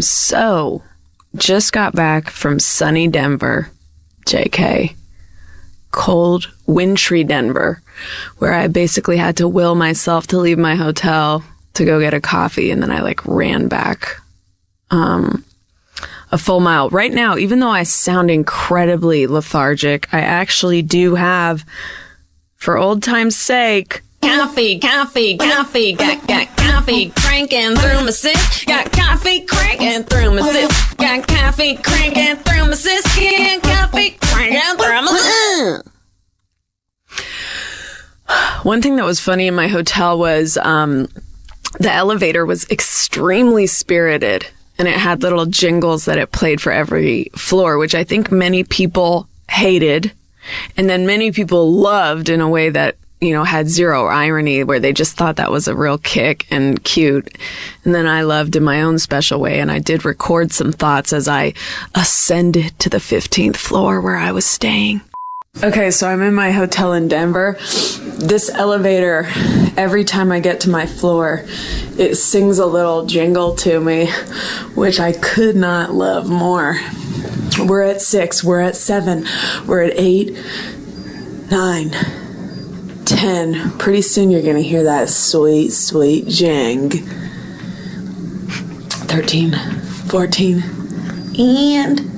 So just got back from sunny Denver, JK. Cold, wintry Denver, where I basically had to will myself to leave my hotel to go get a coffee, and then I ran back a full mile. Right now, even though I sound incredibly lethargic, I actually do have, for old time's sake, coffee, got coffee cranking through my sis, got coffee cranking through my sis, got coffee cranking through my sis, got coffee cranking through my sis. One thing that was funny in my hotel was the elevator was extremely spirited, and it had little jingles that it played for every floor, which I think many people hated, and then many people loved in a way that, had zero irony, where they just thought that was a real kick and cute. And then I loved in my own special way, and I did record some thoughts as I ascended to the 15th floor where I was staying. Okay, so I'm in my hotel in Denver. This elevator, every time I get to my floor, it sings a little jingle to me, which I could not love more. We're at 6, we're at 7, we're at 8, 9, 10. Pretty soon you're going to hear that sweet, sweet jing. 13, 14, and...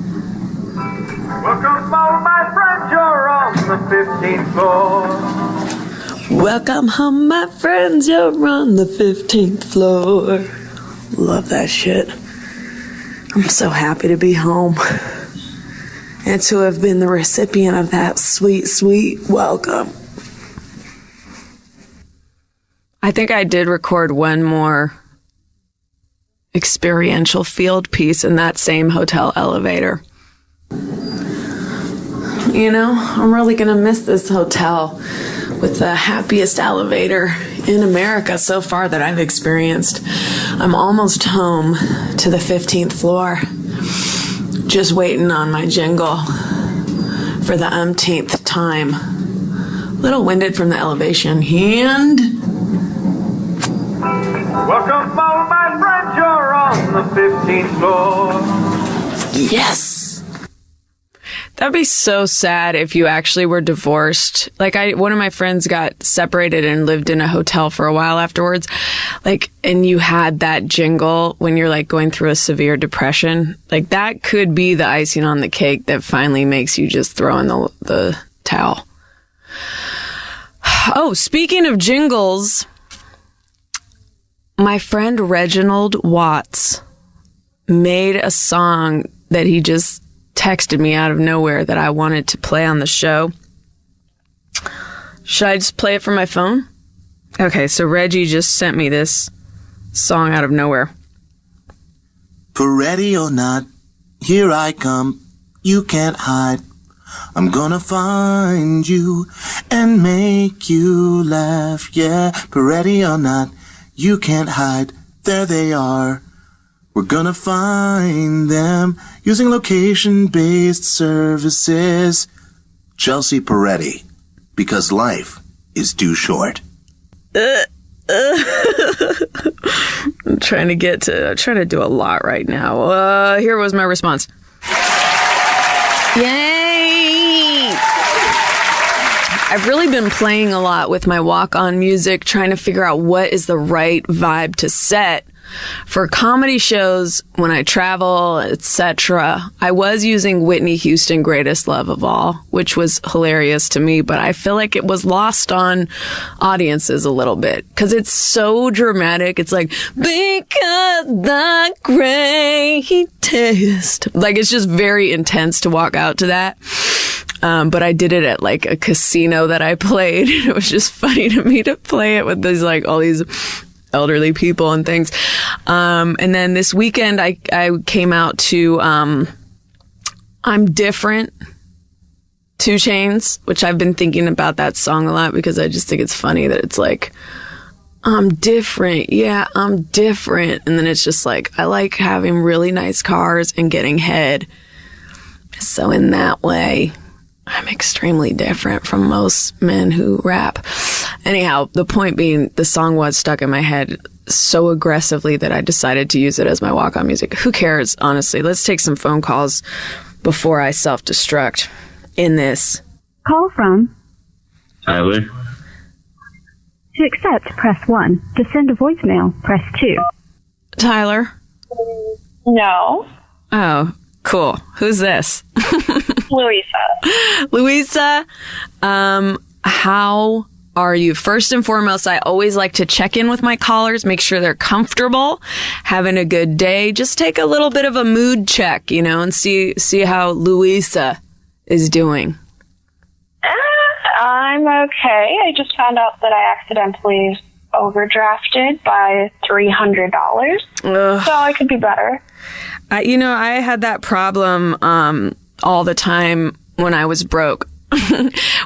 Welcome home, my friends, you're on the 15th floor. Welcome home, my friends, you're on the 15th floor. Love that shit. I'm so happy to be home and to have been the recipient of that sweet, sweet welcome. I think I did record one more experiential field piece in that same hotel elevator. I'm really going to miss this hotel with the happiest elevator in America so far that I've experienced. I'm almost home to the 15th floor, just waiting on my jingle for the umpteenth time. A little winded from the elevation, and... Welcome home, my friends, you're on the 15th floor. Yes! That'd be so sad if you actually were divorced. One of my friends got separated and lived in a hotel for a while afterwards. And you had that jingle when you're going through a severe depression. That could be the icing on the cake that finally makes you just throw in the towel. Oh, speaking of jingles, my friend Reggie Watts made a song that he just texted me out of nowhere that I wanted to play on the show. Should I just play it from my phone? Okay, so Reggie just sent me this song out of nowhere. Peretti or not, here I come, you can't hide. I'm gonna find you and make you laugh, yeah. Peretti or not, you can't hide, there they are. We're gonna find them using location-based services. Chelsea Peretti, because life is too short. I'm trying to do a lot right now. Here was my response. Yay! I've really been playing a lot with my walk-on music, trying to figure out what is the right vibe to set for comedy shows when I travel, etc. I was using Whitney Houston, Greatest Love of All, which was hilarious to me, but I feel like it was lost on audiences a little bit because it's so dramatic. It's because the greatest. It's just very intense to walk out to that. But I did it at a casino that I played. It was just funny to me to play it with these all these elderly people and things. And then this weekend I came out to I'm Different, 2 Chainz, which I've been thinking about that song a lot because I just think it's funny that it's I'm different. Yeah, I'm different. And then it's just I like having really nice cars and getting head. So in that way, I'm extremely different from most men who rap. Anyhow, the point being, the song was stuck in my head so aggressively that I decided to use it as my walk-on music. Who cares, honestly? Let's take some phone calls before I self-destruct in this. Call from Tyler. To accept, press 1. To send a voicemail, press 2. Tyler? No. Oh, cool. Who's this? Louisa. Louisa, how are you? First and foremost, I always like to check in with my callers, make sure they're comfortable, having a good day. Just take a little bit of a mood check, and see how Louisa is doing. I'm okay. I just found out that I accidentally overdrafted by $300. Ugh. So I could be better. I had that problem all the time when I was broke.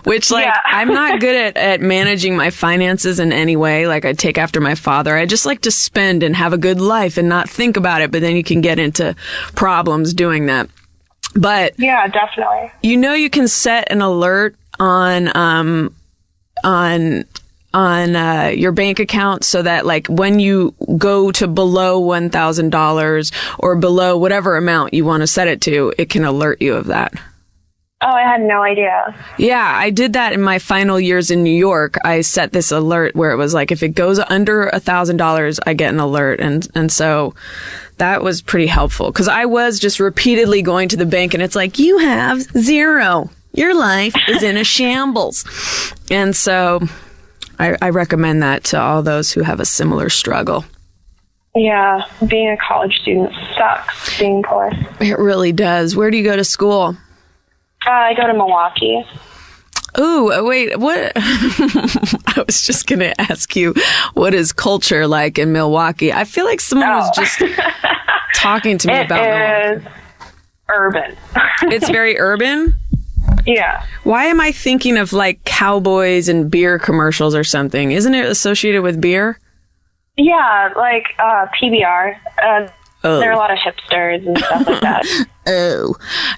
Which, I'm not good at managing my finances in any way. Like, I take after my father. I just like to spend and have a good life and not think about it. But then you can get into problems doing that. But yeah, definitely. You can set an alert on your bank account so that, like, when you go to below $1,000 or below whatever amount you want to set it to, it can alert you of that. Oh, I had no idea. Yeah, I did that in my final years in New York. I set this alert where it was like, if it goes under $1,000, I get an alert. And so that was pretty helpful because I was just repeatedly going to the bank and it's like, you have zero. Your life is in a shambles. And so I recommend that to all those who have a similar struggle. Yeah, being a college student sucks, being poor. It really does. Where do you go to school? I go to Milwaukee. Ooh, wait, what? I was just going to ask you, what is culture like in Milwaukee? I feel like someone was just talking to me about Milwaukee. It is urban. It's very urban? Yeah. Why am I thinking of like cowboys and beer commercials or something? Isn't it associated with beer? Yeah, like PBR. There are a lot of hipsters and stuff like that. Oh.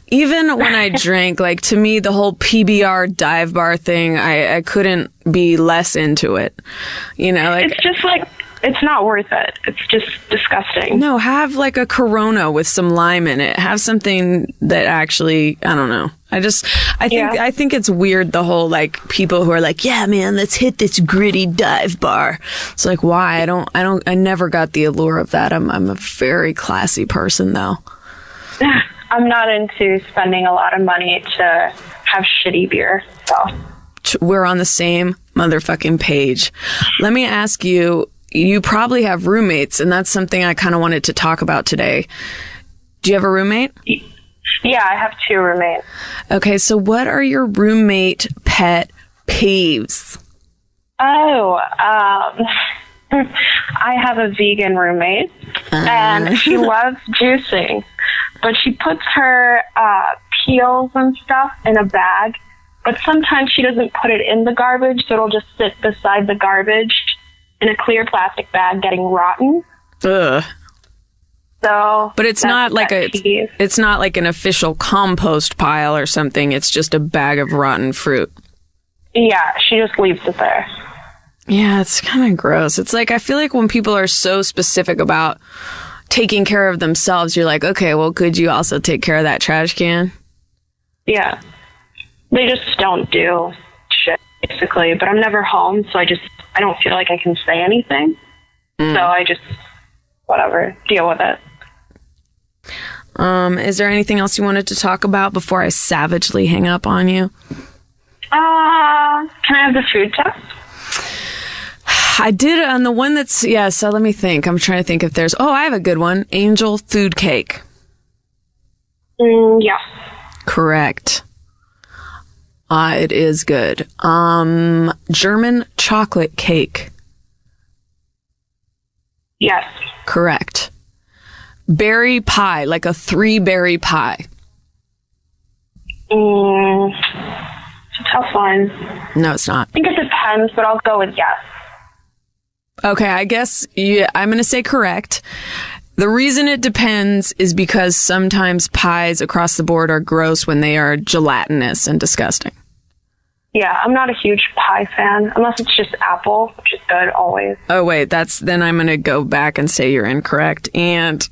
Even when I drank, like, to me, the whole PBR dive bar thing, I couldn't be less into it. Like... It's just like, it's not worth it. It's just disgusting. No, have like a Corona with some lime in it. Have something that actually, I don't know. I think it's weird, the whole, like, people who are like, yeah, man, let's hit this gritty dive bar. It's like, why? I never got the allure of that. I'm a very classy person, though. I'm not into spending a lot of money to have shitty beer, so. We're on the same motherfucking page. Let me ask you, you probably have roommates, and that's something I kind of wanted to talk about today. Do you have a roommate? Yeah, I have 2 roommates. Okay, so what are your roommate pet peeves? Oh, I have a vegan roommate, and she loves juicing, but she puts her peels and stuff in a bag, but sometimes she doesn't put it in the garbage, so it'll just sit beside the garbage in a clear plastic bag getting rotten. Ugh. So, but it's not like it's not like an official compost pile or something. It's just a bag of rotten fruit. Yeah, she just leaves it there. Yeah, it's kind of gross. It's like, I feel like when people are so specific about taking care of themselves, you're like, okay, well, could you also take care of that trash can? Yeah. They just don't do shit, basically. But I'm never home, so I don't feel like I can say anything. So I just, whatever, deal with it. Is there anything else you wanted to talk about before I savagely hang up on you? Can I have the food test? I did on the one that's, so let me think. I'm trying to think if there's, I have a good one. Angel food cake. Yeah. Correct. It is good. German chocolate cake. Yes. Correct. Berry pie, like a 3-berry pie. It's a tough one. No, it's not. I think it depends, but I'll go with yes. Okay, I guess I'm going to say correct. The reason it depends is because sometimes pies across the board are gross when they are gelatinous and disgusting. Yeah, I'm not a huge pie fan, unless it's just apple, which is good always. Oh, wait, then I'm going to go back and say you're incorrect. And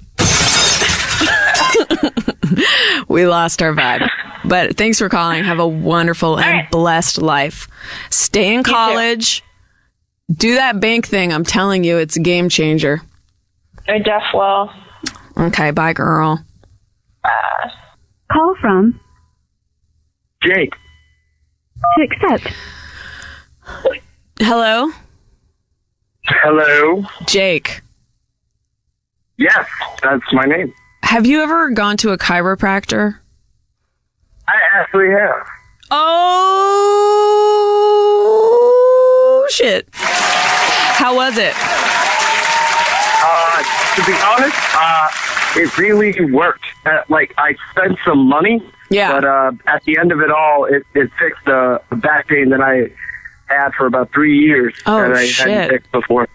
we lost our vibe. But thanks for calling. Have a wonderful and blessed life. Stay in college. Do that bank thing. I'm telling you, it's a game changer. I def will. Okay, bye, girl. Call from Jake. to accept. Hello? Hello. Jake. Yes, that's my name. Have you ever gone to a chiropractor? I actually have. Oh, shit. How was it? To be honest, it really worked. I spent some money, Yeah. but at the end of it all, it fixed the back pain that I had for about 3 years Oh, that I shit. hadn't fixed before.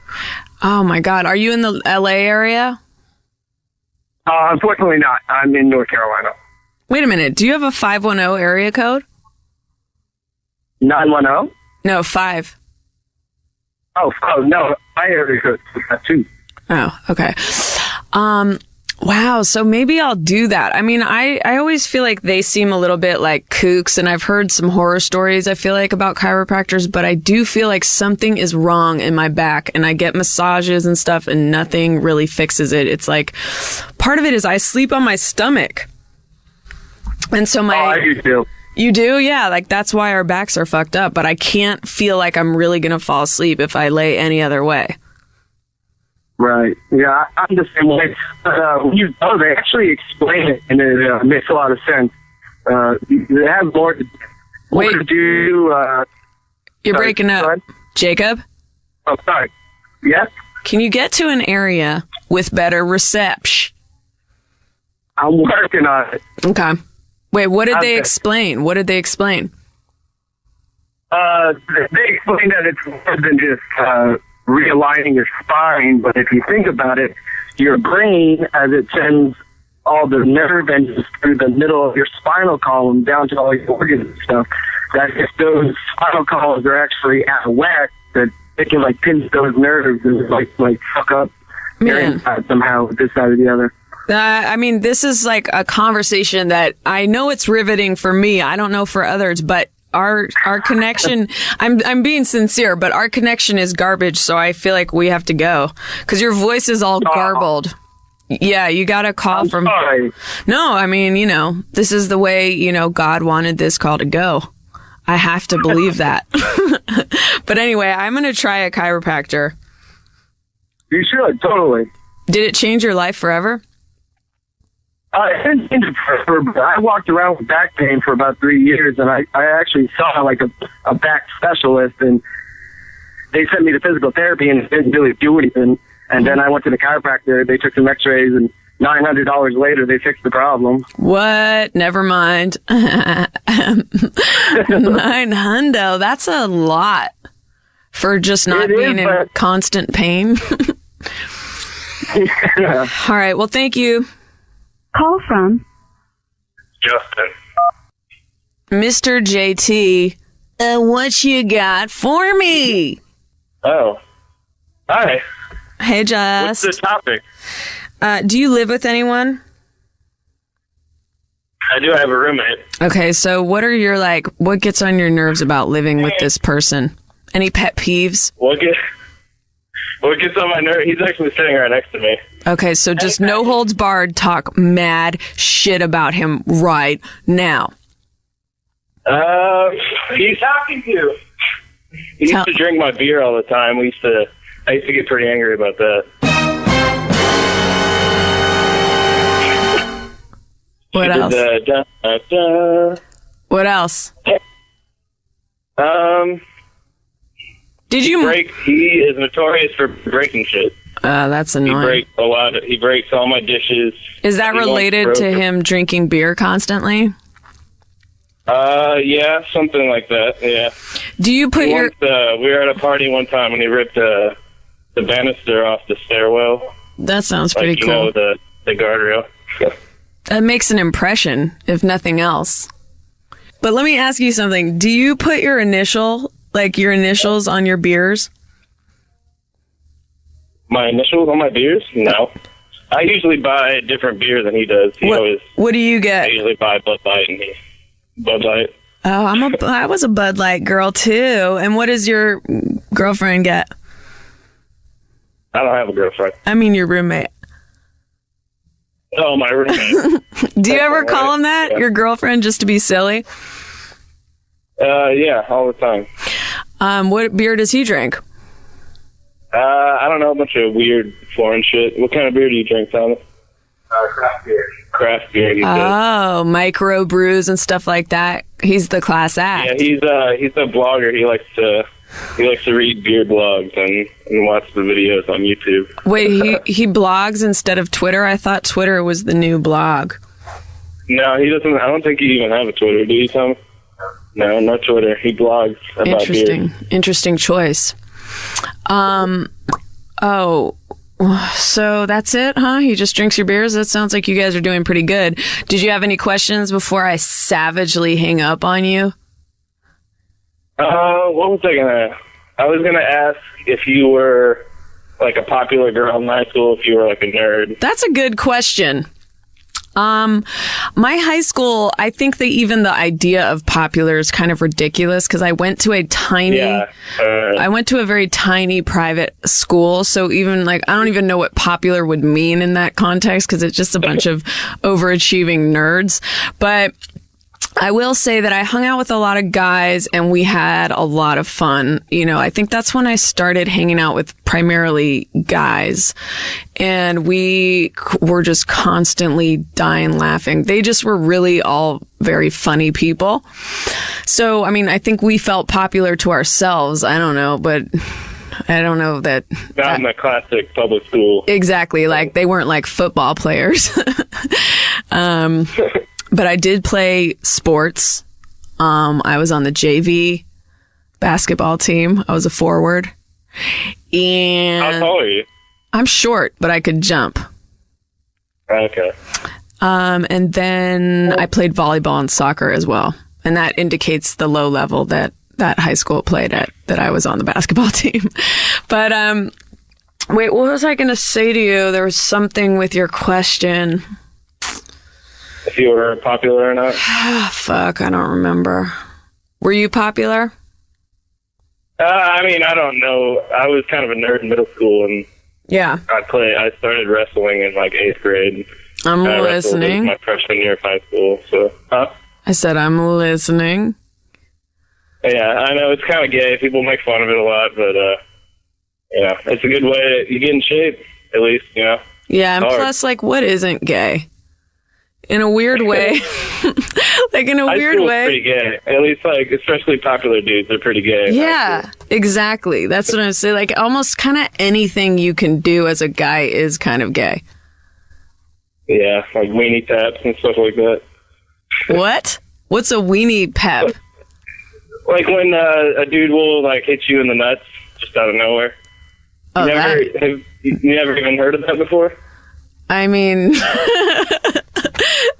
Oh, my God. Are you in the LA area? Unfortunately not. I'm in North Carolina. Wait a minute. Do you have a 510 area code? 910? No, 5. Oh, no. My area code is that too. Oh, okay. Wow. So maybe I'll do that. I mean, I always feel like they seem a little bit like kooks, and I've heard some horror stories, I feel like, about chiropractors, but I do feel like something is wrong in my back, and I get massages and stuff and nothing really fixes it. It's like, part of it is I sleep on my stomach. And so I do too. You do? Yeah. Like, that's why our backs are fucked up, but I can't feel like I'm really going to fall asleep if I lay any other way. Right. Yeah, I'm the same way. But when you go, they actually explain it, and it makes a lot of sense. They have more to do. You're breaking up. Jacob? Oh, sorry. Yes? Can you get to an area with better reception? I'm working on it. Okay. Wait, what did they explain? What did they explain? They explain that it's more than just realigning your spine, but if you think about it, your brain, as it sends all the nerve endings through the middle of your spinal column down to all your organs and stuff, that if those spinal columns are actually out of whack, that it can like pinch those nerves and like fuck up your inside somehow, this side or the other. I mean, this is like a conversation that I know it's riveting for me. I don't know for others, but our connection, I'm being sincere, but our connection is garbage. So I feel like we have to go because your voice is all garbled. Yeah. You got a call from, sorry. No, I mean, this is the way, God wanted this call to go. I have to believe that. But anyway, I'm going to try a chiropractor. You should, totally. Did it change your life forever? It didn't change it forever, but I walked around with back pain for about 3 years, and I actually saw like a back specialist, and they sent me to physical therapy, and it didn't really do anything. And then I went to the chiropractor. They took some x-rays, and $900 later, they fixed the problem. What? Never mind. $900. That's a lot for just not being in constant pain. Yeah. All right. Well, thank you. Call from Justin. Mr. JT, what you got for me? Oh. Hi. Hey, Jess. What's the topic? Do you live with anyone? I do have a roommate. Okay, so what gets on your nerves about living with this person? Any pet peeves? What gets on my nerves? He's actually sitting right next to me. Okay, so just no holds barred, talk mad shit about him right now. He's talking to. He used to drink my beer all the time. I used to get pretty angry about that. What else? What else? Did you He is notorious for breaking shit. That's annoying. He breaks all my dishes. Is that related to him drinking beer constantly? Yeah, something like that. Yeah. Do you put we were at a party one time and he ripped the banister off the stairwell. That sounds pretty cool. The guardrail. That makes an impression, if nothing else. But let me ask you something. Do you put your initials on your beers? My initials on my beers? No. I usually buy different beer than he does. What do you get? I usually buy Bud Light and Bud Light. Oh, I was a Bud Light girl too. And what does your girlfriend get? I don't have a girlfriend. I mean your roommate. Oh, my roommate. Do you ever call him that? Yeah. Your girlfriend, just to be silly? Yeah, all the time. What beer does he drink? I don't know, a bunch of weird foreign shit. What kind of beer do you drink, Thomas? Craft beer. Craft beer. Oh, micro brews and stuff like that. He's the class act. Yeah, he's a blogger. He likes to read beer blogs and watch the videos on YouTube. Wait, he blogs instead of Twitter? I thought Twitter was the new blog. No, he doesn't. I don't think he even have a Twitter. Do you, Thomas? No, not Twitter. He blogs about beer. Interesting choice. So that's it, huh? He just drinks your beers? That sounds like you guys are doing pretty good. Did you have any questions before I savagely hang up on you? What was I was gonna ask if you were like a popular girl in high school, if you were like a nerd. That's a good question. My high school, I think the idea of popular is kind of ridiculous because I went to a very tiny private school. So even I don't even know what popular would mean in that context because it's just a bunch of overachieving nerds. But I will say that I hung out with a lot of guys and we had a lot of fun. I think that's when I started hanging out with primarily guys and we were just constantly dying laughing. They just were really all very funny people. So, I think we felt popular to ourselves. I don't know, but I don't know that. Not in the classic public school. Exactly. They weren't football players. But I did play sports. I was on the JV basketball team. I was a forward. And how tall are you? I'm short, but I could jump. Okay. And then I played volleyball and soccer as well. And that indicates the low level that high school played at, that I was on the basketball team. But, wait, what was I going to say to you? There was something with your question. If you were popular or not? Fuck, I don't remember. Were you popular? I don't know. I was kind of a nerd in middle school, and yeah, I started wrestling in 8th grade. I'm listening. My freshman year of high school. So, I said I'm listening. Yeah, I know it's kind of gay. People make fun of it a lot, but it's a good way you get in shape, at least. Yeah, and plus, what isn't gay? In a weird way. In a weird way. Pretty gay. At least, especially popular dudes are pretty gay. Yeah, exactly. That's what I'm saying. Almost kind of anything you can do as a guy is kind of gay. Yeah, weenie taps and stuff like that. What? What's a weenie pep? When a dude will, hit you in the nuts just out of nowhere. Oh, Have you never even heard of that before?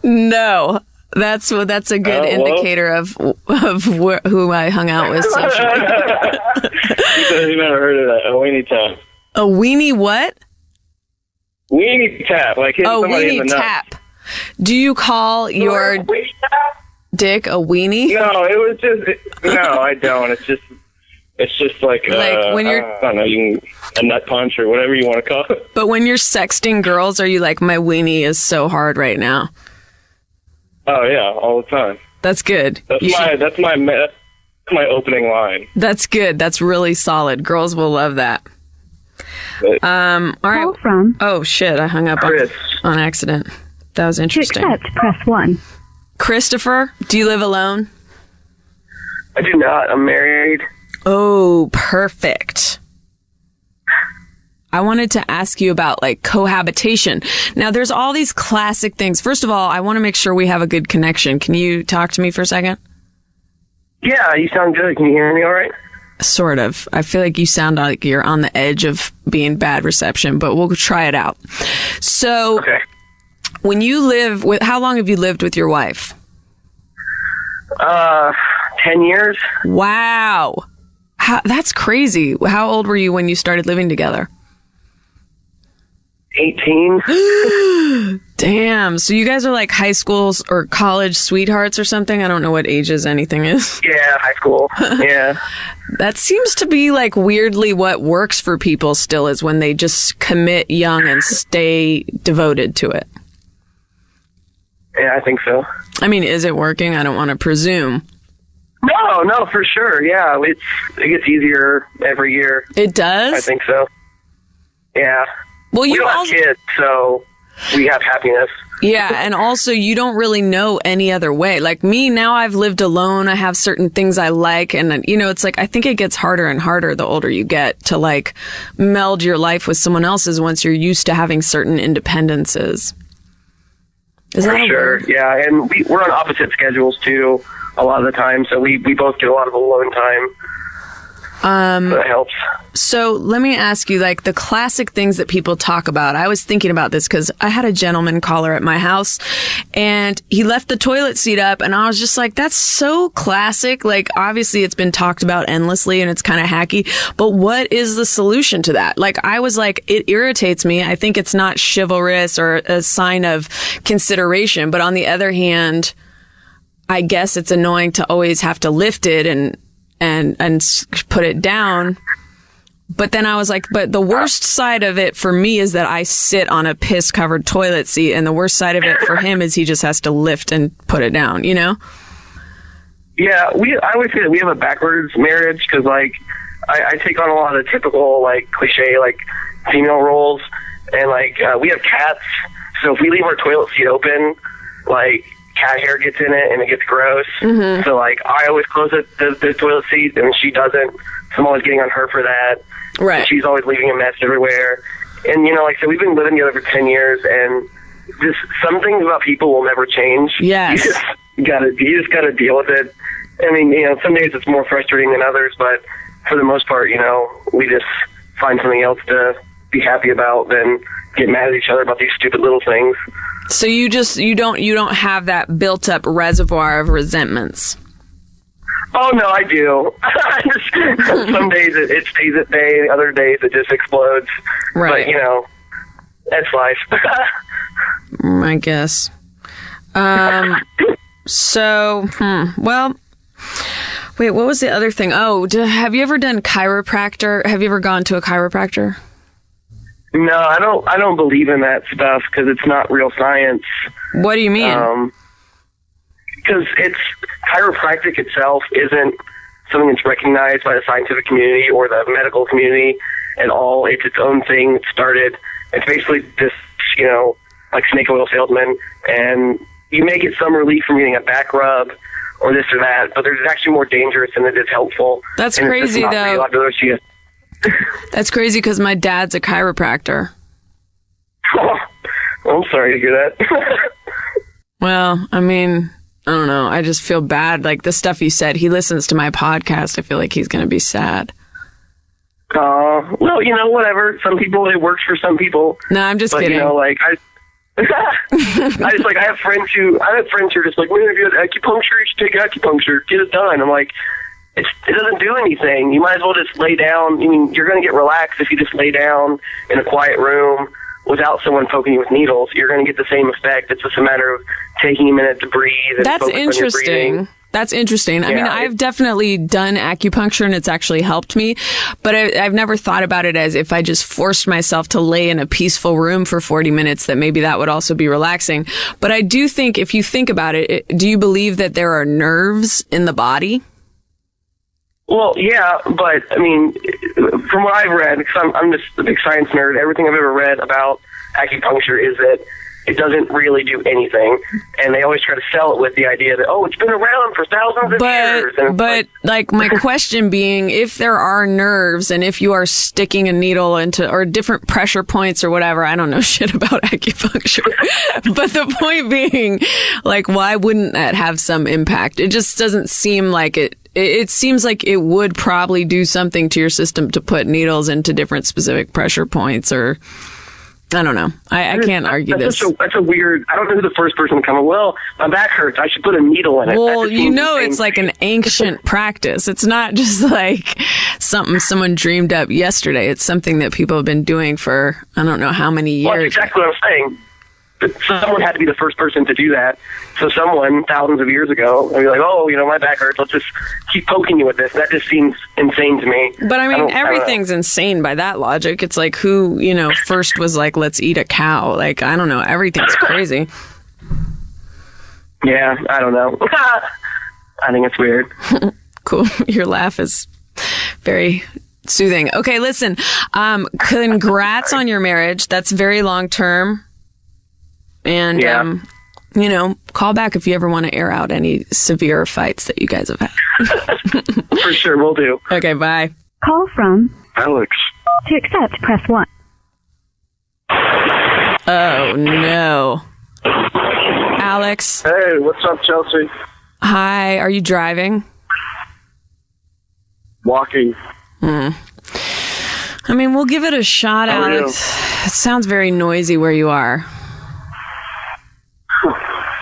No, that's a good indicator of who I hung out with socially. You never heard of that? A weenie tap. A weenie what? Weenie tap, hitting somebody in the tap. Nuts. Do you call your dick a weenie? No, it was just no. I don't. It's just when you're, I don't know, a nut punch or whatever you want to call it. But when you're sexting girls, are you my weenie is so hard right now? Oh yeah, all the time. That's good. That's my opening line. That's good. That's really solid. Girls will love that. All right. From oh shit! I hung up on accident. That was interesting. To accept, press 1. Christopher, do you live alone? I do not. I'm married. Oh, perfect. I wanted to ask you about cohabitation. Now, there's all these classic things. First of all, I want to make sure we have a good connection. Can you talk to me for a second? Yeah, you sound good. Can you hear me all right? Sort of. I feel like you sound like you're on the edge of being bad reception, but we'll try it out. So, okay. When you how long have you lived with your wife? 10 years. Wow. That's crazy. How old were you when you started living together? 18. Damn. So you guys are like high school or college sweethearts or something? I don't know what ages anything is. Yeah, high school. Yeah. That seems to be like weirdly what works for people still, is when they just commit young and stay devoted to it. Yeah, I think so. I mean, is it working? I don't want to presume. No, for sure. Yeah, it gets easier every year. It does? I think so. Yeah. Well, we don't have kids, so we have happiness. Yeah, and also you don't really know any other way. Like me, now I've lived alone. I have certain things I like, and it's like I think it gets harder and harder the older you get to like meld your life with someone else's once you're used to having certain independences. Is that sure? Yeah, and we're on opposite schedules too a lot of the time, so we both get a lot of alone time. So that helps. So let me ask you, like, the classic things that people talk about. I was thinking about this because I had a gentleman caller at my house, and he left the toilet seat up, and I was just like, that's so classic. Like, obviously it's been talked about endlessly and it's kind of hacky, but what is the solution to that? Like, I was like, it irritates me. I think it's not chivalrous or a sign of consideration, but on the other hand, I guess it's annoying to always have to lift it and put it down. But then I was like, but the worst side of it for me is that I sit on a piss covered toilet seat, and the worst side of it for him is he just has to lift and put it down, you know? Yeah, I always say that we have a backwards marriage, because like I take on a lot of typical like cliche like female roles, and like we have cats, so if we leave our toilet seat open, like cat hair gets in it and it gets gross. Mm-hmm. So like I always close the toilet seat, and she doesn't. So I'm always getting on her for that. Right. And she's always leaving a mess everywhere. And like I said, we've been living together for 10 years, and just some things about people will never change. Yes. You just gotta deal with it. I mean, some days it's more frustrating than others, but for the most part, we just find something else to be happy about than get mad at each other about these stupid little things. So you don't have that built up reservoir of resentments. Oh no, I do. Some days it stays at bay, other days it just explodes. Right. But that's life. I guess. So, well, wait, what was the other thing? Oh, have you ever done chiropractor? Have you ever gone to a chiropractor? No, I don't believe in that stuff because it's not real science. What do you mean? Because chiropractic itself isn't something that's recognized by the scientific community or the medical community at all. It's its own thing. It started. It's basically just, like snake oil salesman, and you may get some relief from getting a back rub or this or that, but there's actually more dangerous than it is helpful. That's crazy, though. That's crazy because my dad's a chiropractor. Oh, I'm sorry to hear that. Well, I mean, I don't know. I just feel bad. Like the stuff he said, he listens to my podcast. I feel like he's going to be sad. Well, whatever. Some people, it works for some people. No, I'm just kidding. I have friends who are just like, man, if you had acupuncture, you should take acupuncture, get it done. I'm like, it doesn't do anything. You might as well just lay down. I mean, you're going to get relaxed if you just lay down in a quiet room without someone poking you with needles. You're going to get the same effect. It's just a matter of taking a minute to breathe. And That's interesting. That's interesting. Yeah, I mean, I've definitely done acupuncture and it's actually helped me, but I've never thought about it as if I just forced myself to lay in a peaceful room for 40 minutes, that maybe that would also be relaxing. But I do think, if you think about it, do you believe that there are nerves in the body? Well, yeah, but I mean, from what I've read, because I'm just a big science nerd, everything I've ever read about acupuncture is that it doesn't really do anything, and they always try to sell it with the idea that, it's been around for thousands of years. But my question being, if there are nerves and if you are sticking a needle into, or different pressure points or whatever, I don't know shit about acupuncture, but the point being, like, why wouldn't that have some impact? It just doesn't seem like it. It seems like it would probably do something to your system to put needles into different specific pressure points, or I don't know. I can't argue this. That's a weird. I don't know who the first person to come up. Well, my back hurts. I should put a needle in it. Well, it's like an ancient practice. It's not just like something someone dreamed up yesterday. It's something that people have been doing for I don't know how many years. Well, that's exactly what I'm saying. But someone had to be the first person to do that. So someone, thousands of years ago, would be like, oh, my back hurts. Let's just keep poking you with this. That just seems insane to me. But I mean, everything's insane by that logic. It's like who, first was like, let's eat a cow. Like, I don't know. Everything's crazy. Yeah, I don't know. I think it's weird. Cool. Your laugh is very soothing. Okay, listen. Congrats on your marriage. That's very long term. And, call back if you ever want to air out any severe fights that you guys have had. For sure, we'll do. Okay, bye. Call from Alex. To accept, press 1. Oh, no. Alex. Hey, what's up, Chelsea? Hi, are you driving? Walking. I mean, we'll give it a shot, How Alex. It sounds very noisy where you are.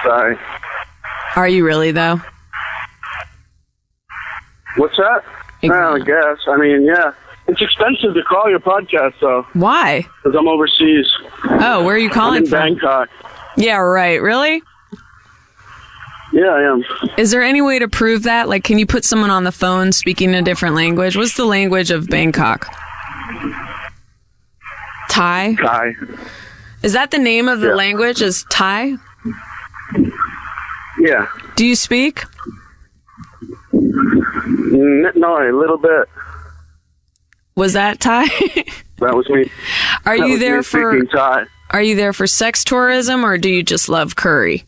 Sorry. Are you really, though? What's that? I guess. I mean, yeah. It's expensive to call your podcast, though. Why? Because I'm overseas. Oh, where are you calling from? I'm in Bangkok. Yeah, right. Really? Yeah, I am. Is there any way to prove that? Like, can you put someone on the phone speaking a different language? What's the language of Bangkok? Thai? Thai. Is that the name of the language? Is Thai? Yeah. Do you speak? No, a little bit. Was that Thai? That was me. Are you there for Thai. Are you there for sex tourism or do you just love curry?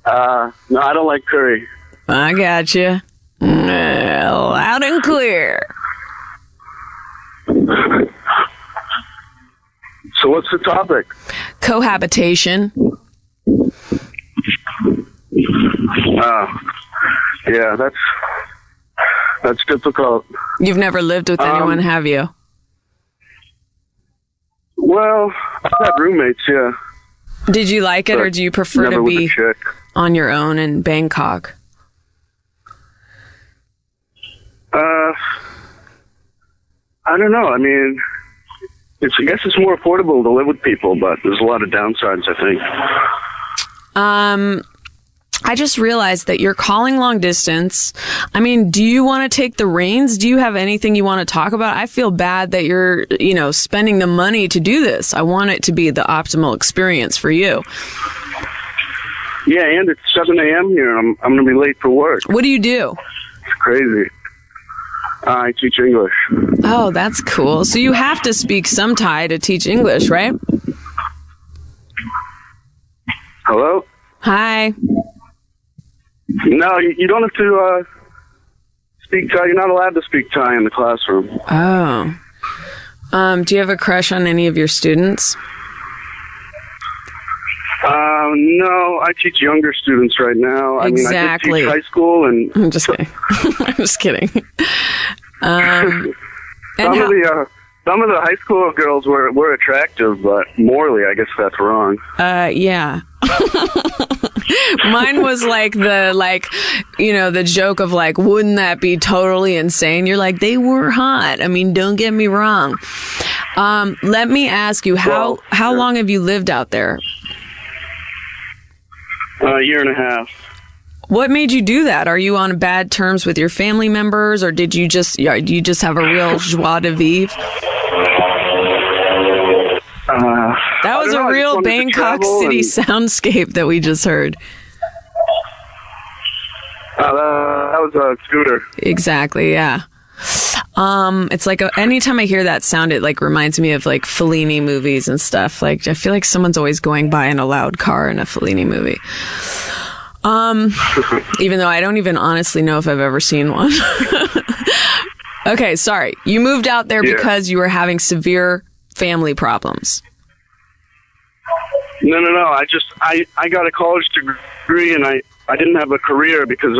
No, I don't like curry. I got you. Loud and clear. So what's the topic? Cohabitation. Yeah, that's difficult. You've never lived with anyone, have you? Well, I've had roommates, yeah. Did you like it, or do you prefer to be on your own in Bangkok? I don't know. I mean, I guess it's more affordable to live with people, but there's a lot of downsides, I think. I just realized that you're calling long distance. I mean, do you want to take the reins? Do you have anything you want to talk about? I feel bad that you're, spending the money to do this. I want it to be the optimal experience for you. Yeah, and it's 7 a.m. here. I'm going to be late for work. What do you do? It's crazy. I teach English. Oh, that's cool. So you have to speak some Thai to teach English, right? Hello? Hi. No, you don't have to speak Thai. You're not allowed to speak Thai in the classroom. Oh. Do you have a crush on any of your students? No, I teach younger students right now. Exactly. I mean, I did teach high school and... I'm just kidding. I'm just kidding. Some of the high school girls were attractive, but morally, I guess that's wrong. Yeah. Mine was the joke of wouldn't that be totally insane? You're like, they were hot. I mean, don't get me wrong. Let me ask you, how long have you lived out there? A year and a half. What made you do that? Are you on bad terms with your family members, or do you just have a real joie de vivre? That was a real Bangkok City soundscape that we just heard. That was a scooter. Exactly, yeah. It's like anytime I hear that sound, it reminds me of Fellini movies and stuff. I feel like someone's always going by in a loud car in a Fellini movie. Even though I don't even honestly know if I've ever seen one. Okay, sorry. You moved out there because you were having severe family problems. No. I got a college degree and I didn't have a career because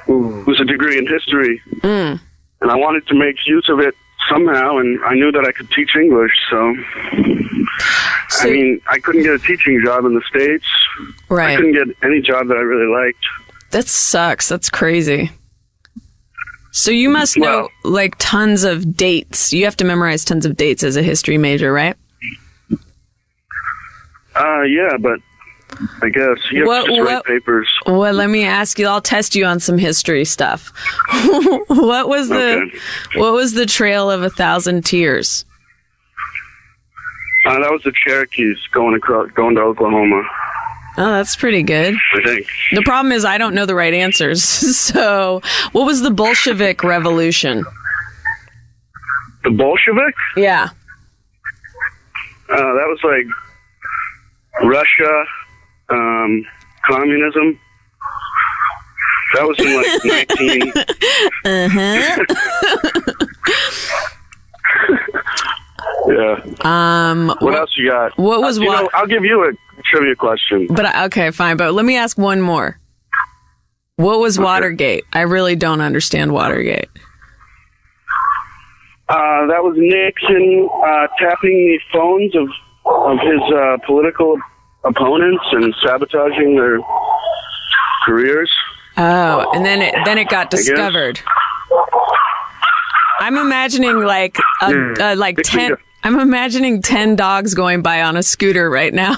it was a degree in history. And I wanted to make use of it somehow, and I knew that I could teach English, so I mean, I couldn't get a teaching job in the States. Right. I couldn't get any job that I really liked. That sucks. That's crazy. So you must know, like, tons of dates. You have to memorize tons of dates as a history major, right? Yeah, but I guess you have to just write papers. Well, let me ask you. I'll test you on some history stuff. What was the Trail of 1,000 Tears? That was the Cherokees going to Oklahoma. Oh, that's pretty good. I think. The problem is I don't know the right answers. So, what was the Bolshevik Revolution? The Bolsheviks? Yeah. That was like Russia, communism. That was in like 19... Yeah. What else you got? What was what? I'll give you a trivia question. But okay, fine. But let me ask one more. What was Watergate? I really don't understand Watergate. That was Nixon tapping the phones of his political opponents and sabotaging their careers. Oh, and then it got discovered. I'm imagining like 10. I'm imagining 10 dogs going by on a scooter right now.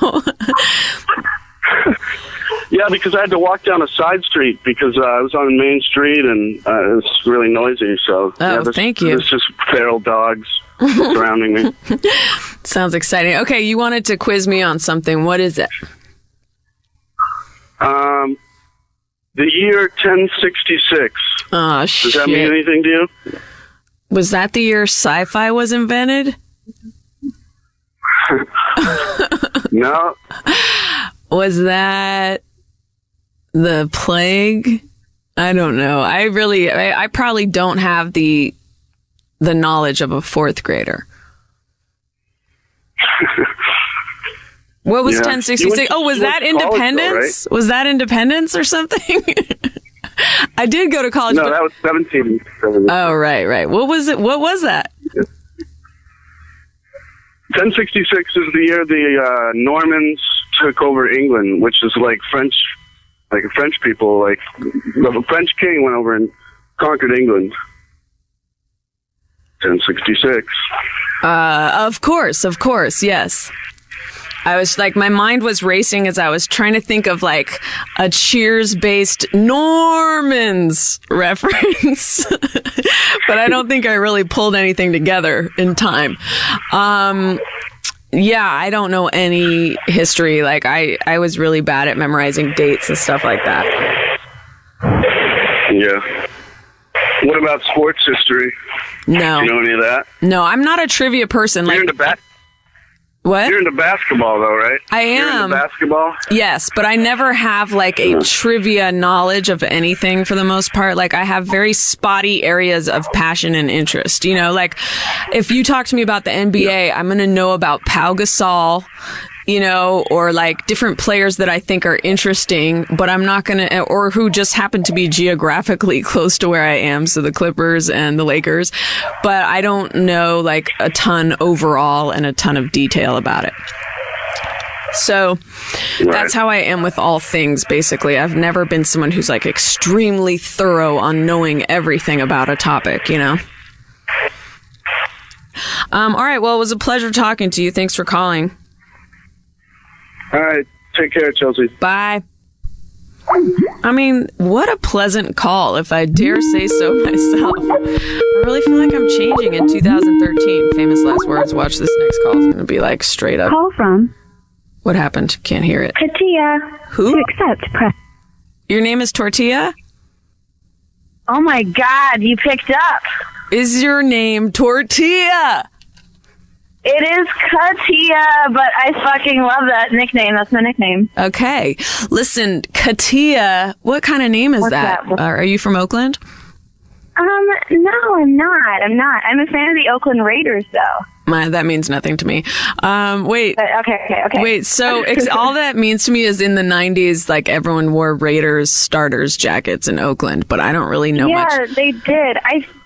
Yeah, because I had to walk down a side street because I was on Main Street and it was really noisy. So thank you. There's just feral dogs surrounding me. Sounds exciting. Okay, you wanted to quiz me on something. What is it? The year 1066. Oh, shit. Does that mean anything to you? Was that the year sci-fi was invented? No. Was that the plague? I don't know. I probably don't have the knowledge of a fourth grader. What was 1066? Oh, was that Independence? Though, right? Was that Independence or something? I did go to college. No, that was 1770. Oh, right. What was it? What was that? 1066 is the year the Normans took over England, which is like French people. Like the French king went over and conquered England. 1066. Of course, yes. I was like, my mind was racing as I was trying to think of like a Cheers-based Normans reference, but I don't think I really pulled anything together in time. Yeah, I don't know any history. Like I was really bad at memorizing dates and stuff like that. Yeah. What about sports history? No. Do you know any of that? No, I'm not a trivia person. You're into What? You're into basketball, though, right? I am. You're into basketball? Yes, but I never have, like, a trivia knowledge of anything for the most part. Like, I have very spotty areas of passion and interest. You know, like, if you talk to me about the NBA, I'm going to know about Pau Gasol, you know, or, like, different players that I think are interesting, but I'm not going to, or who just happen to be geographically close to where I am, so the Clippers and the Lakers. But I don't know, like, a ton overall and a ton of detail about it. So that's how I am with all things, basically. I've never been someone who's, like, extremely thorough on knowing everything about a topic, you know? All right, well, it was a pleasure talking to you. Thanks for calling. All right. Take care, Chelsea. Bye. I mean, what a pleasant call, if I dare say so myself. I really feel like I'm changing in 2013. Famous last words. Watch this next call. It's going to be like straight up. Call from. What happened? Can't hear it. Tortilla. Who? To accept, press. Your name is Tortilla? Oh my God, you picked up. Is your name Tortilla? It is Katia, but I fucking love that nickname. That's my nickname. Okay. Listen, Katia, what kind of name is that? Are you from Oakland? No, I'm not. I'm a fan of the Oakland Raiders, though. That means nothing to me. Wait. Okay. Wait, so all that means to me is in the 90s, like everyone wore Raiders starters jackets in Oakland, but I don't really know much. Yeah, they did.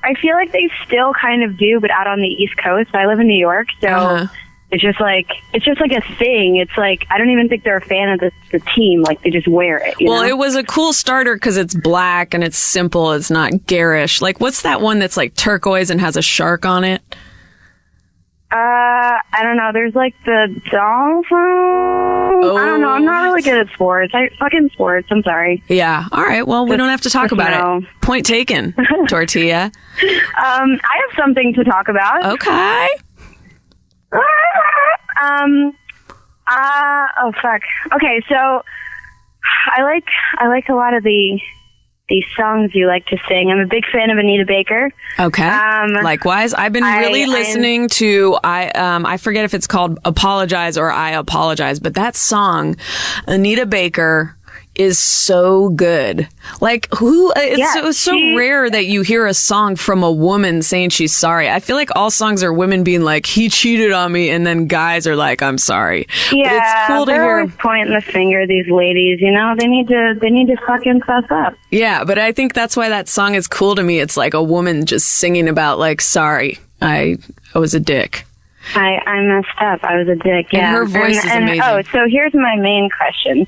I feel like they still kind of do, but out on the East Coast. I live in New York, so it's just like a thing. It's like, I don't even think they're a fan of the team. Like, they just wear it. You know? It was a cool starter because it's black and it's simple. It's not garish. Like, what's that one that's like turquoise and has a shark on it? I don't know. There's like the dolphin. I don't know. I'm not really good at sports. Sports. I'm sorry. Yeah. All right. Well, we don't have to talk about it. Point taken, Tortilla. I have something to talk about. Okay. Oh fuck. Okay, so I like a lot of these songs you like to sing. I'm a big fan of Anita Baker. Okay. Likewise, I've been really listening to I forget if it's called Apologize or I Apologize, but that song, Anita Baker, is so good. Like, it's so rare that you hear a song from a woman saying she's sorry. I feel like all songs are women being like, he cheated on me, and then guys are like, I'm sorry. Yeah, but it's cool to they're hear. Always pointing the finger, these ladies, you know, they need to fucking fess up. Yeah, but I think that's why that song is cool to me. It's like a woman just singing about, like, sorry, I was a dick. I messed up. I was a dick. Yeah. And her voice is amazing. Oh, so here's my main question.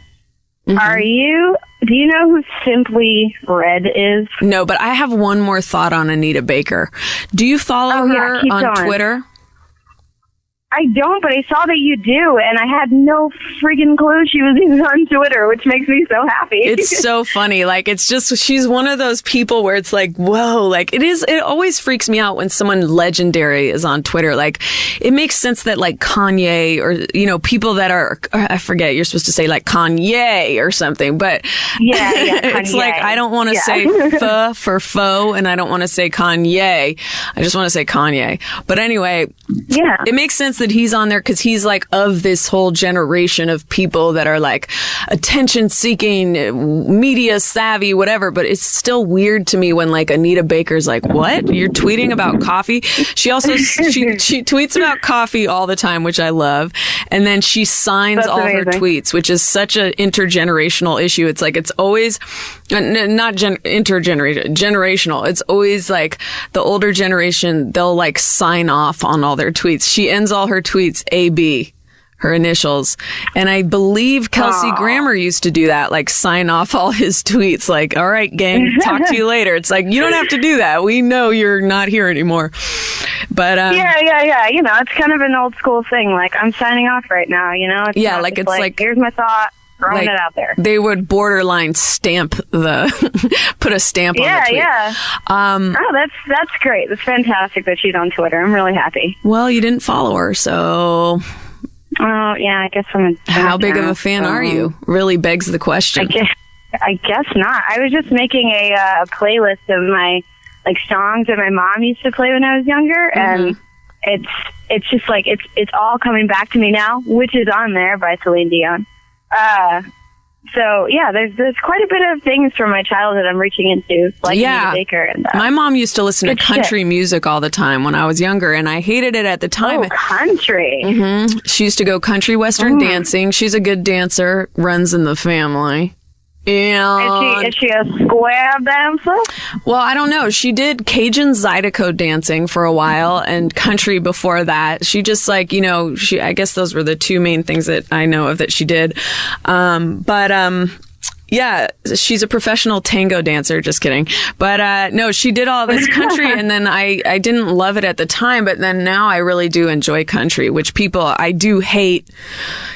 Mm-hmm. Do you know who Simply Red is? No, but I have one more thought on Anita Baker. Do you follow her on Twitter? I don't, but I saw that you do, and I had no freaking clue she was even on Twitter, which makes me so happy. It's so funny. Like, it's just, she's one of those people where it's like, whoa, like, it always freaks me out when someone legendary is on Twitter. Like, it makes sense that, like, Kanye or, you know, people that are, I forget, you're supposed to say, like, Kanye or something, but yeah, it's like, I don't want to say pho for faux, and I don't want to say Kanye. I just want to say Kanye. But anyway, it makes sense that he's on there because he's like of this whole generation of people that are like attention seeking, media savvy, whatever. But it's still weird to me when like Anita Baker's like, what? You're tweeting about coffee? She also, she tweets about coffee all the time, which I love. And then she signs all her tweets, which is such an intergenerational issue. It's like, it's always not generational. It's always like the older generation, they'll like sign off on all their tweets. She ends all her tweets AB, her initials. And I believe Kelsey Grammer used to do that, like sign off all his tweets, like, all right, gang, talk to you later. It's like, you don't have to do that. We know you're not here anymore. But yeah. You know, it's kind of an old school thing. Like, I'm signing off right now, you know? It's like, it's like, here's my thought. Throwing it out there. They would borderline stamp put a stamp on the tweet. Yeah. That's great. That's fantastic that she's on Twitter. I'm really happy. Well, you didn't follow her, so. Oh, yeah, I guess I'm How big of a fan are you? Really begs the question. I guess not. I was just making a playlist of my like songs that my mom used to play when I was younger, and it's just like it's all coming back to me now, which is on there by Celine Dion. So yeah, there's quite a bit of things from my childhood I'm reaching into, like Anita Baker and my mom used to listen to country music all the time when I was younger, and I hated it at the time. Oh, country! She used to go country western dancing. She's a good dancer, runs in the family. And is she a square dancer? Well, I don't know. She did Cajun Zydeco dancing for a while and country before that. She just like, you know, I guess those were the two main things that I know of that she did. Yeah, she's a professional tango dancer. Just kidding. But no, she did all this country, and then I didn't love it at the time, but then now I really do enjoy country, which I do hate.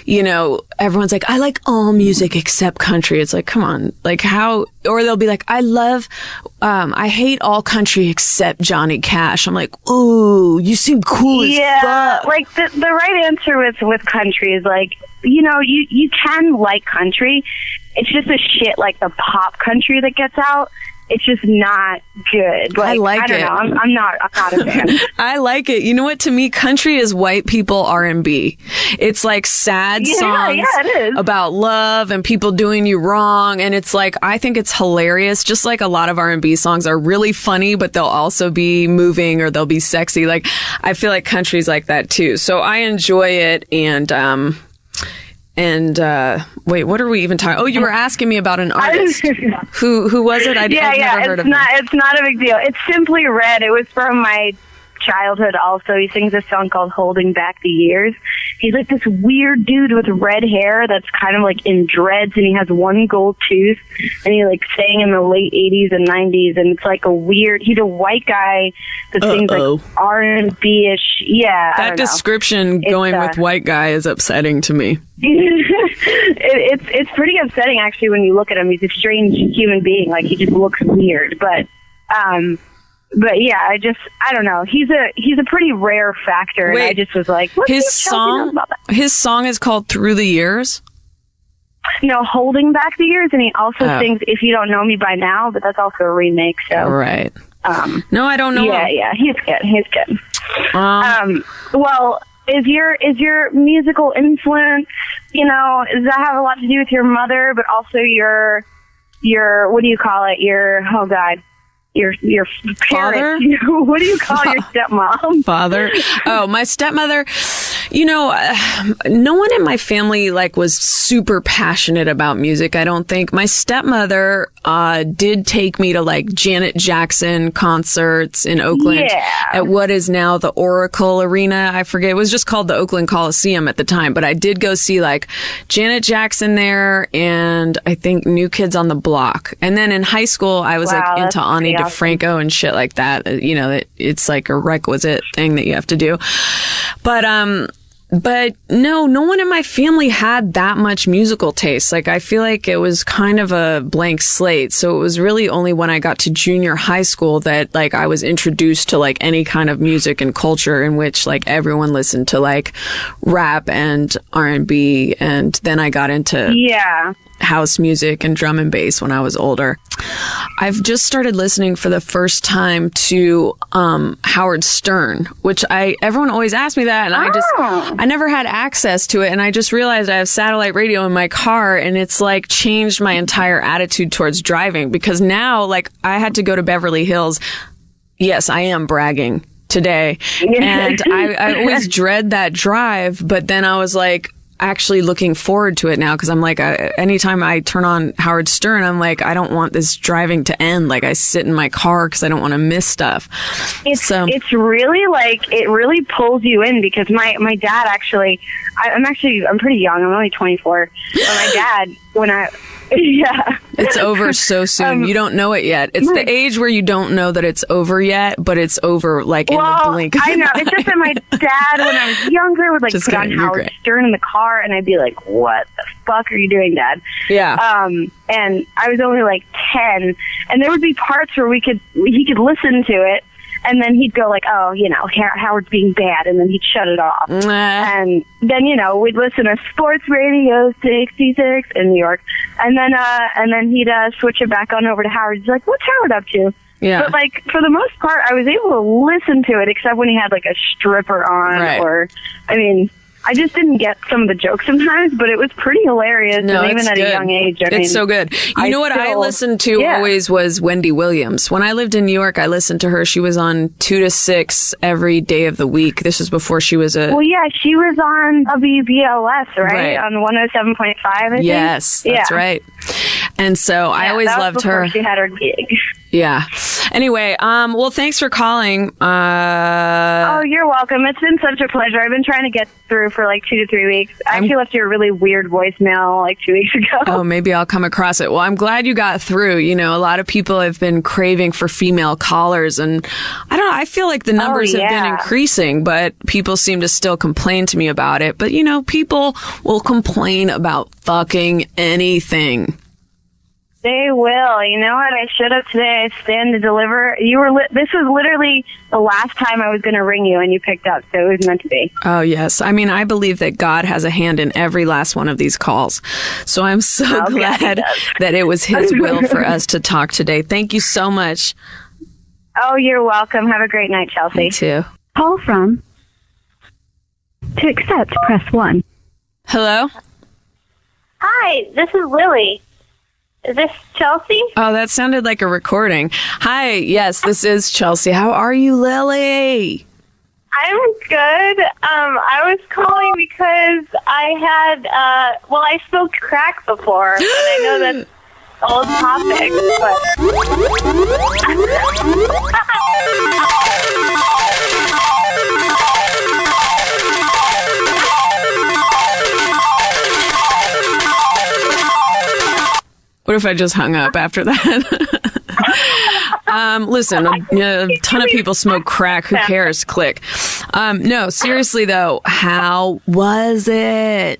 You know, everyone's like, I like all music except country. It's like, come on, like how? Or they'll be like, I hate all country except Johnny Cash. I'm like, ooh, you seem cool as fuck. Like the right answer with country is like, you know, you can like country. It's just the shit like the pop country that gets out. it's just not good. I like I don't it. know. I'm not a fan. I like it. You know what? To me, country is white people R&B. It's like sad songs it is. about love and people doing you wrong. And it's like, I think it's hilarious. Just like a lot of R&B songs are really funny, but they'll also be moving or they'll be sexy. Like, I feel like country's like that too. So I enjoy it. And wait, what are we even talking? Oh, you were asking me about an artist. Who was it? I've never heard of him. It's not a big deal. It's Simply Red. It was from my childhood also. He sings a song called Holding Back the Years. He's like this weird dude with red hair that's kind of like in dreads, and he has one gold tooth, and he like sang in the late 80s and 90s, and it's like he's a white guy that sings like R&B-ish. Yeah. That description going with white guy is upsetting to me. It's pretty upsetting actually when you look at him. He's a strange human being. Like, he just looks weird, but yeah, I don't know. He's a pretty rare factor. Wait, and I just was like, his song is called Through the Years? No, Holding Back the Years, and he also sings If You Don't Know Me By Now, but that's also a remake, so. Right. No, I don't know. Yeah, he's good. Well, is your musical influence, does that have a lot to do with your mother, but also your what do you call it? Your father? parents. What do you call your stepmom? Father. Oh, my stepmother. No one in my family was super passionate about music. I don't think. My stepmother did take me to Janet Jackson concerts in Oakland at what is now the Oracle Arena. I forget. It was just called the Oakland Coliseum at the time, but I did go see Janet Jackson there, and I think New Kids on the Block. And then in high school, I was into Ani DeFranco and shit like that. It's like a requisite thing that you have to do. But no one in my family had that much musical taste. I feel like it was kind of a blank slate. So it was really only when I got to junior high school that I was introduced to any kind of music and culture in which everyone listened to rap and R&B, and then I got into house music and drum and bass when I was older. I've just started listening for the first time to Howard Stern, which everyone always asks me that, and I never had access to it, and I just realized I have satellite radio in my car, and it's changed my entire attitude towards driving, because now I had to go to Beverly Hills. Yes, I am bragging today, and I always dread that drive, but then I was actually looking forward to it now, because I'm anytime I turn on Howard Stern, I'm I don't want this driving to end. I sit in my car because I don't want to miss stuff. It's really it really pulls you in, because my dad actually, I'm pretty young. I'm only 24. But my dad, it's over so soon. You don't know it yet. It's the age where you don't know that it's over yet, but it's over in the blink of I know. It's just that my dad, when I was younger, would put on Howard Stern in the car, and I'd be like, "What the fuck are you doing, Dad?" Yeah. And I was only 10, and there would be parts where he could listen to it, and then he'd go oh, Howard's being bad, and then he'd shut it off. And then, we'd listen to Sports Radio 66 in New York, and then he'd switch it back on over to Howard. He's like, "What's Howard up to?" Yeah. But for the most part, I was able to listen to it, except when he had a stripper on, or, I just didn't get some of the jokes sometimes, but it was pretty hilarious, and even at a young age. It's so good. You know what I listened to always was Wendy Williams. When I lived in New York, I listened to her. She was on 2 to 6 every day of the week. This was before she was a... Well, yeah, she was on WBLS, right? On 107.5, I think. Yes, that's right. And so I always loved her. She had her gig. Yeah. Anyway, well, thanks for calling. Oh, you're welcome. It's been such a pleasure. I've been trying to get through for 2 to 3 weeks. I actually left you a really weird voicemail 2 weeks ago. Oh, maybe I'll come across it. Well, I'm glad you got through. A lot of people have been craving for female callers, and I don't know, I feel like the numbers have been increasing, but people seem to still complain to me about it. But, people will complain about fucking anything. They will. You know what? I showed up today. I stand to deliver. This was literally the last time I was going to ring you, and you picked up, so it was meant to be. Oh, yes. I mean, I believe that God has a hand in every last one of these calls. So I'm so glad that it was his will for us to talk today. Thank you so much. Oh, you're welcome. Have a great night, Chelsea. You too. Call from. To accept, press 1. Hello? Hi, this is Lily. Is this Chelsea? Oh, that sounded like a recording. Hi, yes, this is Chelsea. How are you, Lily? I'm good. I was calling because I had, I smoked crack before, and I know that's an old topic, What if I just hung up after that? Listen, a ton of people smoke crack. Who cares? Click. No, seriously though, how was it?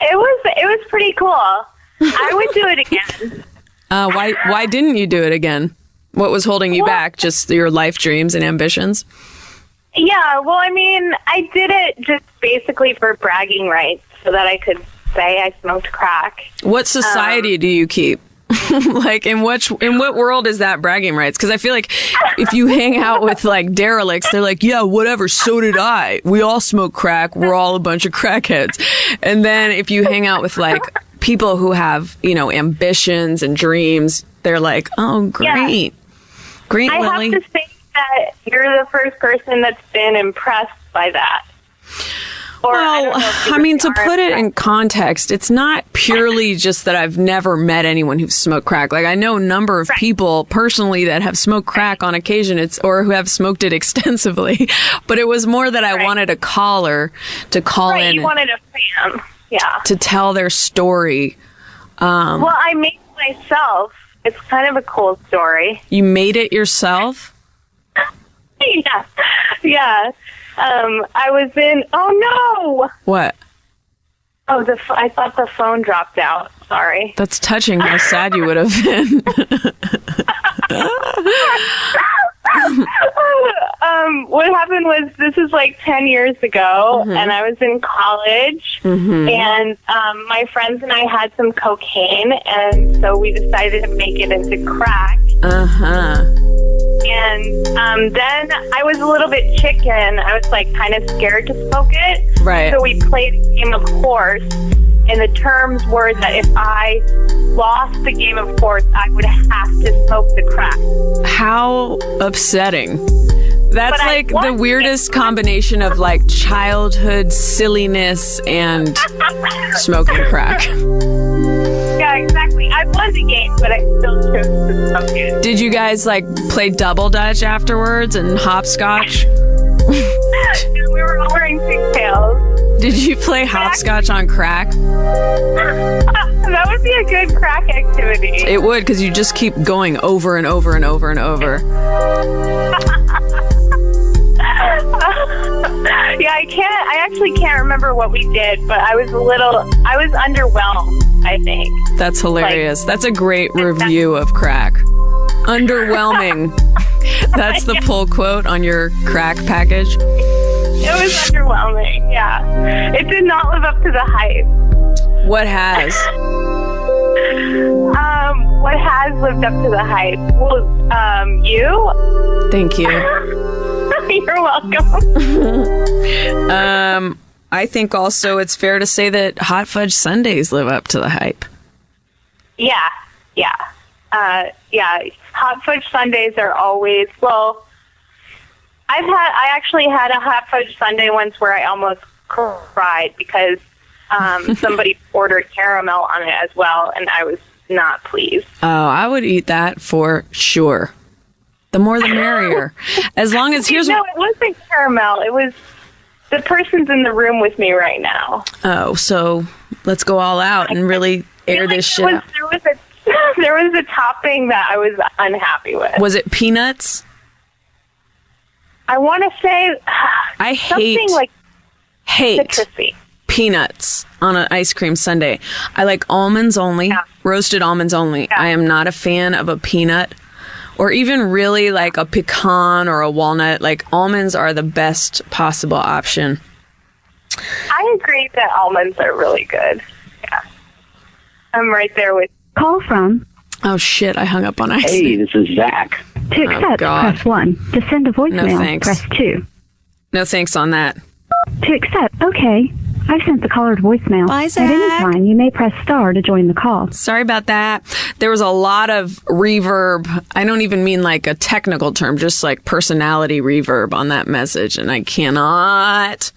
It was pretty cool. I would do it again. Why didn't you do it again? What was holding you back? Just your life dreams and ambitions? Yeah, well, I mean, I did it just basically for bragging rights so that I could say I smoked crack. What society do you keep? Like, in what world is that bragging rights? Because I feel like if you hang out with like derelicts, they're like, yeah, whatever, so did I. We all smoke crack. We're all a bunch of crackheads. And then if you hang out with like people who have, ambitions and dreams, they're like, oh, great. Yeah. Great, Lily. I have to say that you're the first person that's been impressed by that. Well, I mean, to put it in context, it's not purely just that I've never met anyone who's smoked crack. Like, I know a number of people personally that have smoked crack on occasion, or who have smoked it extensively. But it was more that I wanted a caller to call in. You wanted a fan, yeah. To tell their story. Well, I made it myself. It's kind of a cool story. You made it yourself? Yeah. I was in. Oh no! What? Oh, I thought the phone dropped out. Sorry. That's touching. How sad you would have been. What happened was, this is like 10 years ago, and I was in college, and my friends and I had some cocaine, and so we decided to make it into crack. And then I was a little bit chicken. I was like kind of scared to smoke it. Right. So we played a game of horse, and the terms were that if I lost the game of horse, I would have to smoke the crack. How upsetting. That's like the weirdest combination of like childhood silliness and smoking crack. Yeah, exactly. I won the game, but I still chose to smoke it. Did you guys like play double dutch afterwards and hopscotch? We were all wearing pigtails. Did you play hopscotch on crack? That would be a good crack activity. It would, because you just keep going over and over and over and over. Yeah, I actually can't remember what we did, but I was underwhelmed, I think. That's hilarious. Like, that's a great review of crack. Underwhelming. That's the pull quote on your crack package. It was underwhelming, yeah. It did not live up to the hype. What has? What has lived up to the hype? Well, you? Thank you. You're welcome. I think also it's fair to say that hot fudge sundaes live up to the hype. Yeah. Hot fudge sundaes are always, well, I actually had a hot fudge sundae once where I almost cried because somebody ordered caramel on it as well, and I was not pleased. Oh, I would eat that for sure. The more the merrier. As long as No, it wasn't caramel. It was the person's in the room with me right now. Oh, so let's go all out and really air this shit out. There was a topping that I was unhappy with. Was it peanuts? I want to say I something like citrusy. peanuts on an ice cream sundae. I like almonds only, roasted almonds only. I am not a fan of a peanut or even really like a pecan or a walnut. Like almonds are the best possible option. I agree that almonds are really good. Yeah. I'm right there with Call from. Oh shit, I hung up on ice. Hey, this is Zach. To accept, press 1. To send a voicemail, press 2. No thanks on that. To accept, okay. I've sent the caller to voicemail. Bye, Zach. At any time, you may press star to join the call. Sorry about that. There was a lot of reverb. I don't even mean like a technical term, just like personality reverb on that message, and I cannot.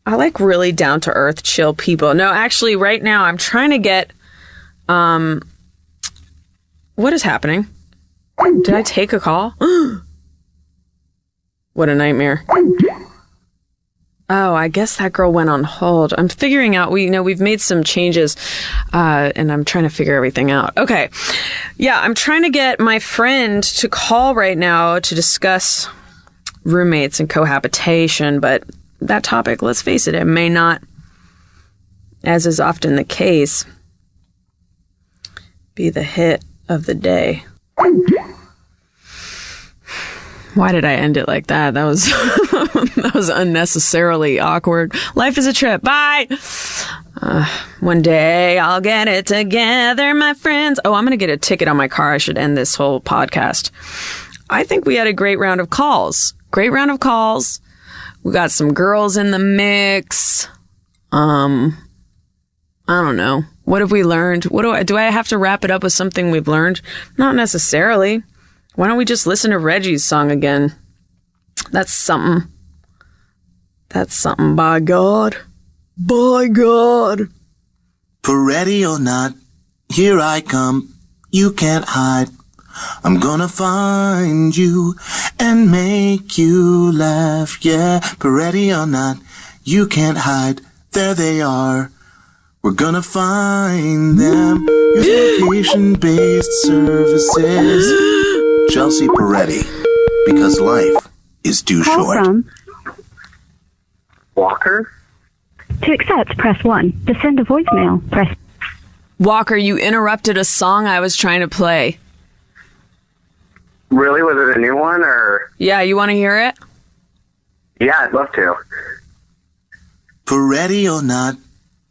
I like really down-to-earth, chill people. No, actually, right now, I'm trying to get... What is happening? Did I take a call? What a nightmare. Oh, I guess that girl went on hold. I'm figuring out, we've made some changes, and I'm trying to figure everything out. Okay. Yeah, I'm trying to get my friend to call right now to discuss roommates and cohabitation, but that topic, let's face it, it may not, as is often the case, be the hit of the day. Why did I end it like that? That was that was unnecessarily awkward. Life is a trip. Bye. One day I'll get it together, my friends. Oh, I'm going to get a ticket on my car. I should end this whole podcast. I think we had a great round of calls. Great round of calls. We got some girls in the mix. I don't know. What have we learned? Do I have to wrap it up with something we've learned? Not necessarily. Why don't we just listen to Reggie's song again? That's something. That's something, by God. By God. Peretti or not, here I come. You can't hide. I'm gonna find you and make you laugh. Yeah, Peretti or not, you can't hide. There they are. We're gonna find them. Use location-based services. Chelsea Peretti, because life is too short. From. Walker? To accept, press 1. To send a voicemail, press... Walker, you interrupted a song I was trying to play. Really? Was it a new one, or? Yeah, you want to hear it? Yeah, I'd love to. Peretti or not,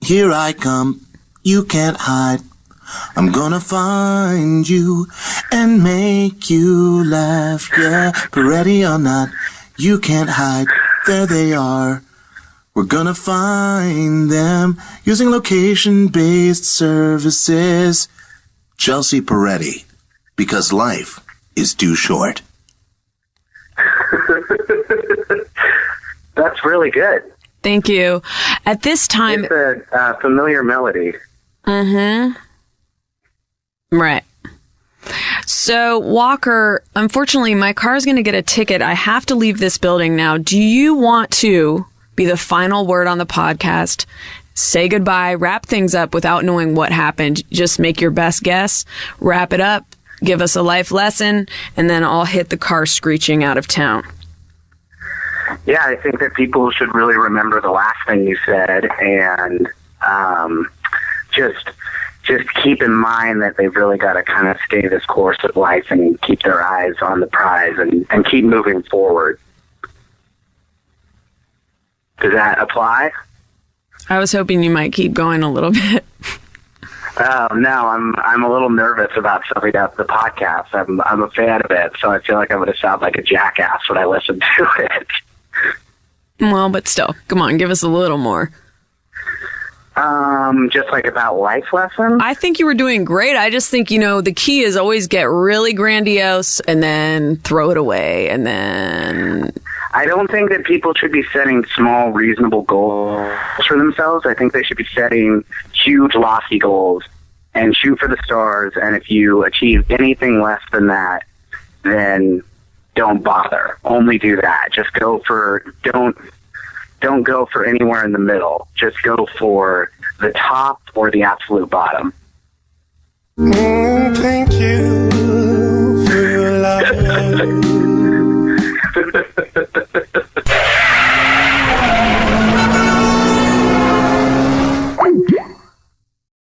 here I come. You can't hide. I'm gonna find you and make you laugh. Yeah, Peretti or not, you can't hide. There they are. We're gonna find them using location-based services. Chelsea Peretti, because life is too short. That's really good. Thank you. At this time... It's a familiar melody. Mm-hmm. Right. So, Walker, unfortunately, my car is going to get a ticket. I have to leave this building now. Do you want to be the final word on the podcast? Say goodbye, wrap things up without knowing what happened. Just make your best guess, wrap it up, give us a life lesson, and then I'll hit the car screeching out of town. Yeah, I think that people should really remember the last thing you said, and just keep in mind that they've really got to kind of stay this course of life and keep their eyes on the prize and keep moving forward. Does that apply? I was hoping you might keep going a little bit. Oh, no, I'm a little nervous about starting up the podcast. I'm a fan of it, so I feel like I'm going to sound like a jackass when I listen to it. Well, but still, come on, give us a little more. Just like about life lessons? I think you were doing great. I just think, the key is always get really grandiose and then throw it away and then... I don't think that people should be setting small, reasonable goals for themselves. I think they should be setting huge, lofty goals and shoot for the stars. And if you achieve anything less than that, then don't bother. Only do that. Just go for, don't go for anywhere in the middle. Just go for the top or the absolute bottom. Thank you.